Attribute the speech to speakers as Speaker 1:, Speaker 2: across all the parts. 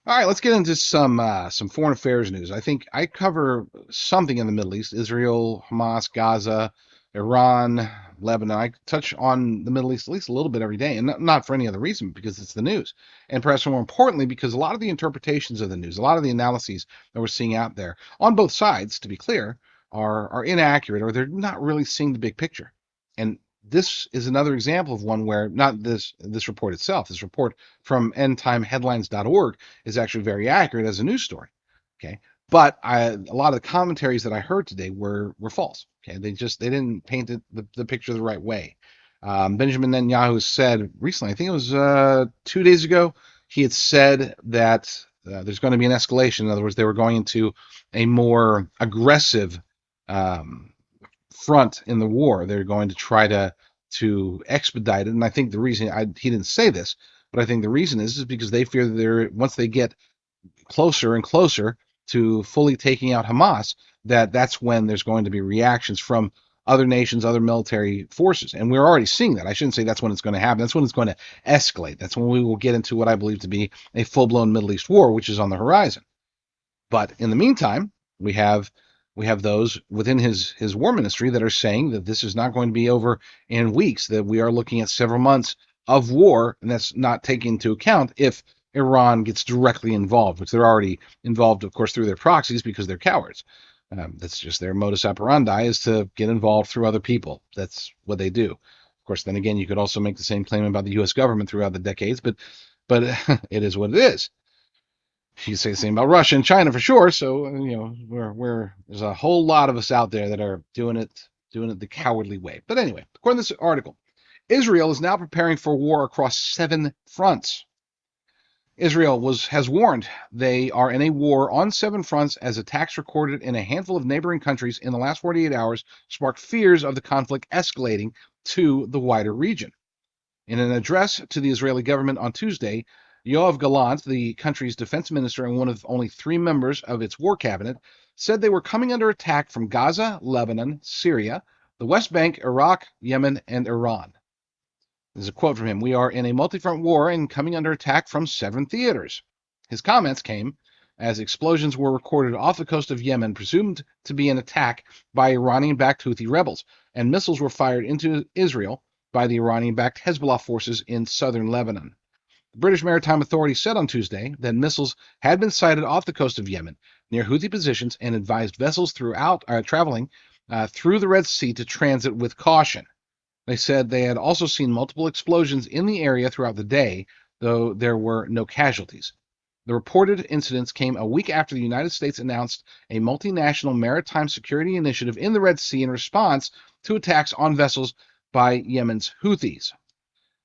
Speaker 1: All right, let's get into some foreign affairs news. I think I cover something in the Middle East: Israel, Hamas, Gaza, Iran, Lebanon. I touch on the Middle East at least a little bit every day, and not for any other reason, because it's the news, and perhaps more importantly, because a lot of the interpretations of the news, a lot of the analyses that we're seeing out there on both sides, to be clear, are inaccurate, or they're not really seeing the big picture. And this is another example of one where not this report itself, this report from endtimeheadlines.org is actually very accurate as a news story. Okay, but a lot of the commentaries that I heard today were false. Okay, they didn't paint the picture the right way. Benjamin Netanyahu said recently, I think it was 2 days ago, he had said that there's going to be an escalation. In other words, they were going into a more aggressive um, front in the war. They're going to try to expedite it, and I think the reason he didn't say this, but I think the reason is because they fear that once they get closer and closer to fully taking out Hamas, that's when there's going to be reactions from other nations, other military forces. And we're already seeing that. I shouldn't say that's when it's going to happen. That's when it's going to escalate. That's when we will get into what I believe to be a full-blown Middle East war, which is on the horizon. But in the meantime, we have those within his war ministry that are saying that this is not going to be over in weeks, that we are looking at several months of war, and that's not taking into account if Iran gets directly involved, which they're already involved, of course, through their proxies because they're cowards. That's just their modus operandi, is to get involved through other people. That's what they do. Of course, then again, you could also make the same claim about the U.S. government throughout the decades, but it is what it is. You can say the same about Russia and China for sure. So we're there's a whole lot of us out there that are doing it the cowardly way. But anyway, according to this article, Israel is now preparing for war across 7 fronts. Israel has warned they are in a war on 7 fronts as attacks recorded in a handful of neighboring countries in the last 48 hours sparked fears of the conflict escalating to the wider region. In an address to the Israeli government on Tuesday, Yoav Gallant, the country's defense minister and one of only 3 members of its war cabinet, said they were coming under attack from Gaza, Lebanon, Syria, the West Bank, Iraq, Yemen, and Iran. There's a quote from him: "We are in a multifront war and coming under attack from 7 theaters." His comments came as explosions were recorded off the coast of Yemen, presumed to be an attack by Iranian-backed Houthi rebels, and missiles were fired into Israel by the Iranian-backed Hezbollah forces in southern Lebanon. The British Maritime Authority said on Tuesday that missiles had been sighted off the coast of Yemen near Houthi positions and advised vessels traveling through the Red Sea to transit with caution. They said they had also seen multiple explosions in the area throughout the day, though there were no casualties. The reported incidents came a week after the United States announced a multinational maritime security initiative in the Red Sea in response to attacks on vessels by Yemen's Houthis.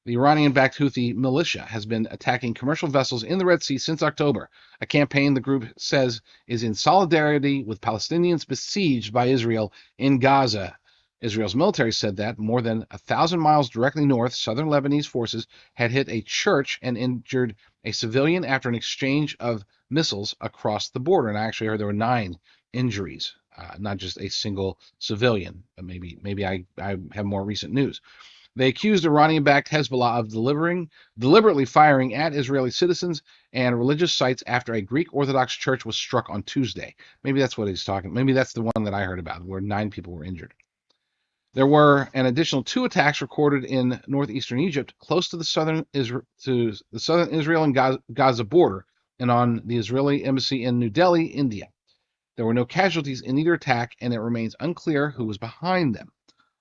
Speaker 1: The Iranian-backed Houthi militia has been attacking commercial vessels in the Red Sea since October, a campaign the group says is in solidarity with Palestinians besieged by Israel in Gaza. Israel's military said that more than 1,000 miles directly north, southern Lebanese forces had hit a church and injured a civilian after an exchange of missiles across the border. And I actually heard there were 9 injuries, not just a single civilian. But maybe I have more recent news. They accused Iranian-backed Hezbollah of deliberately firing at Israeli citizens and religious sites after a Greek Orthodox church was struck on Tuesday. Maybe that's what he's talking. Maybe that's the one that I heard about, where 9 people were injured. There were an additional 2 attacks recorded in northeastern Egypt, close to the southern Israel and Gaza border, and on the Israeli embassy in New Delhi, India. There were no casualties in either attack, and it remains unclear who was behind them.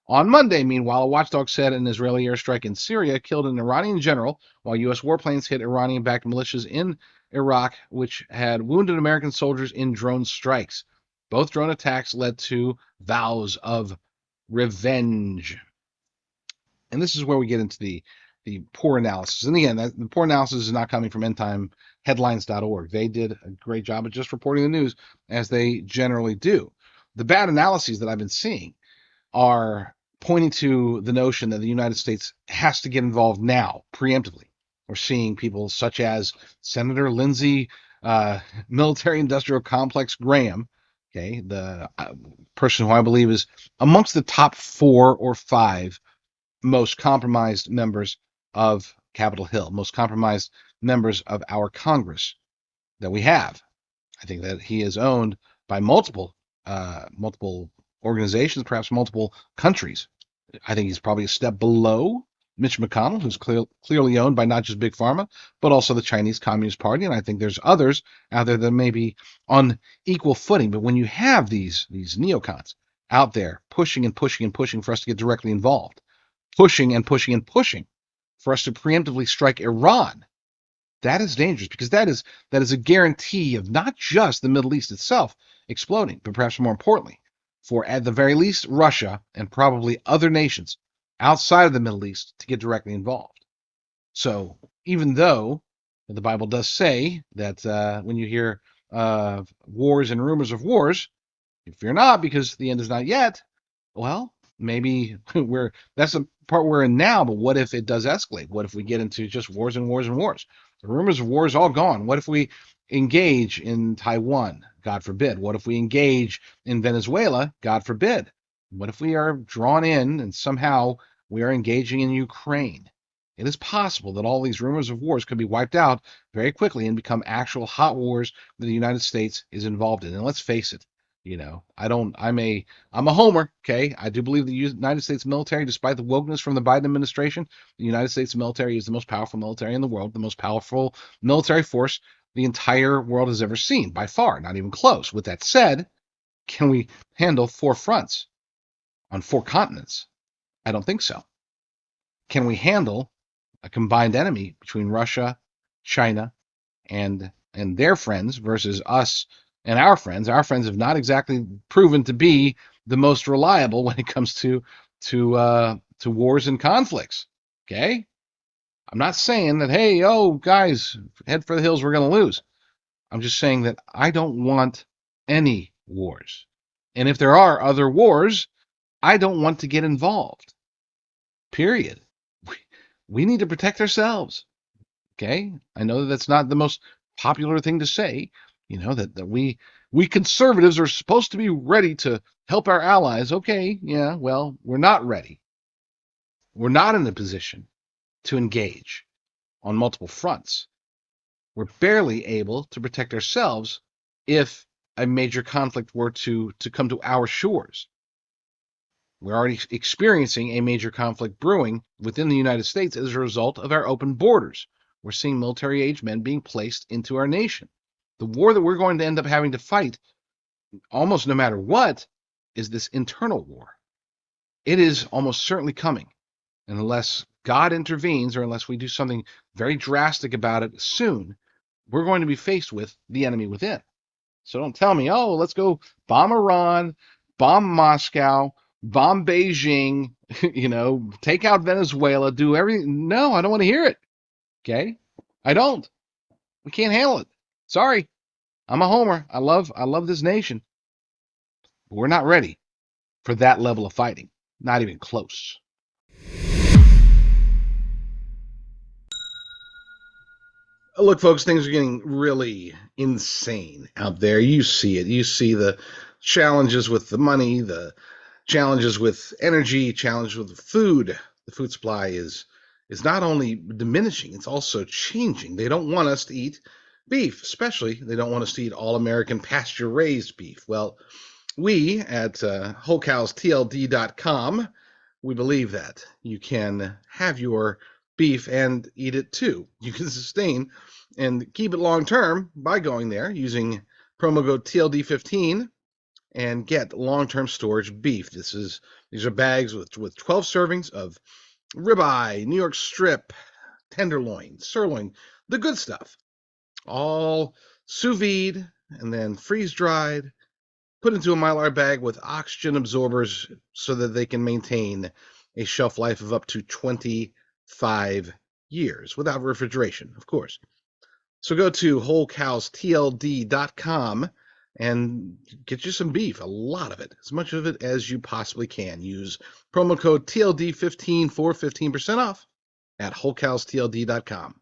Speaker 1: On Monday, meanwhile, a watchdog said an Israeli airstrike in Syria killed an Iranian general, while U.S. warplanes hit Iranian-backed militias in Iraq, which had wounded American soldiers in drone strikes. Both drone attacks led to vows of revenge. And this is where we get into the poor analysis. And again, the poor analysis is not coming from endtimeheadlines.org. They did a great job of just reporting the news, as they generally do. The bad analyses that I've been seeing are pointing to the notion that the United States has to get involved now, preemptively. We're seeing people such as Senator Lindsey, military industrial complex Graham, okay, the person who I believe is amongst the top 4 or 5 most compromised members of Capitol Hill, most compromised members of our Congress. that we have. I think that he is owned by multiple organizations, perhaps multiple countries. I think he's probably a step below Mitch McConnell, who's clearly owned by not just Big Pharma, but also the Chinese Communist Party. And I think there's others out there that may be on equal footing. But when you have these neocons out there pushing and pushing and pushing for us to get directly involved, pushing and pushing and pushing for us to preemptively strike Iran, that is dangerous, because that is a guarantee of not just the Middle East itself exploding, but perhaps more importantly, for at the very least Russia and probably other nations outside of the Middle East to get directly involved. So even though the Bible does say that when you hear wars and rumors of wars, you fear not, because the end is not yet. Well, maybe that's the part we're in now, but what if it does escalate? What if we get into just wars and wars and wars? The rumors of war is all gone. What if we engage in Taiwan? God forbid. What if we engage in Venezuela? God forbid. What if we are drawn in and somehow we are engaging in Ukraine? It is possible that all these rumors of wars could be wiped out very quickly and become actual hot wars that the United States is involved in. And let's face it, I'm a homer, okay? I do believe the United States military, despite the wokeness from the Biden administration, the United States military is the most powerful military in the world, the most powerful military force the entire world has ever seen, by far, not even close. With that said, can we handle 4 fronts on 4 continents? I don't think so. Can we handle a combined enemy between Russia, China, and their friends versus us and our friends? Our friends have not exactly proven to be the most reliable when it comes to wars and conflicts. Okay, I'm not saying that, hey, oh guys, head for the hills, we're going to lose. I'm just saying that I don't want any wars, and if there are other wars, I don't want to get involved. Period. We need to protect ourselves. Okay, I know that that's not the most popular thing to say, that we conservatives are supposed to be ready to help our allies. Okay, yeah, well, we're not ready. We're not in a position to engage on multiple fronts. We're barely able to protect ourselves if a major conflict were to come to our shores. We're already experiencing a major conflict brewing within the United States as a result of our open borders. We're seeing military-age men being placed into our nation. The war that we're going to end up having to fight, almost no matter what, is this internal war. It is almost certainly coming. And unless God intervenes, or unless we do something very drastic about it soon, we're going to be faced with the enemy within. So don't tell me, oh, let's go bomb Iran, bomb Moscow, bomb Beijing, take out Venezuela, do everything. No, I don't want to hear it. Okay? I don't. We can't handle it. Sorry. I'm a homer. I love this nation. But we're not ready for that level of fighting. Not even close. Look, folks, things are getting really insane out there. You see it. You see the challenges with the money, the challenges with energy, challenges with food. The food supply is not only diminishing, it's also changing. They don't want us to eat beef, especially they don't want us to eat all-American pasture-raised beef. Well, we at wholecowstld.com, we believe that you can have your beef and eat it too. You can sustain and keep it long term by going there using promo code TLD15 and get long-term storage beef. These are bags with 12 servings of ribeye, New York strip, tenderloin, sirloin, the good stuff. All sous vide and then freeze dried, put into a Mylar bag with oxygen absorbers so that they can maintain a shelf life of up to 25 years without refrigeration, of course. So go to wholecowstld.com and get you some beef, a lot of it, as much of it as you possibly can. Use promo code TLD15 for 15% off at wholecowstld.com.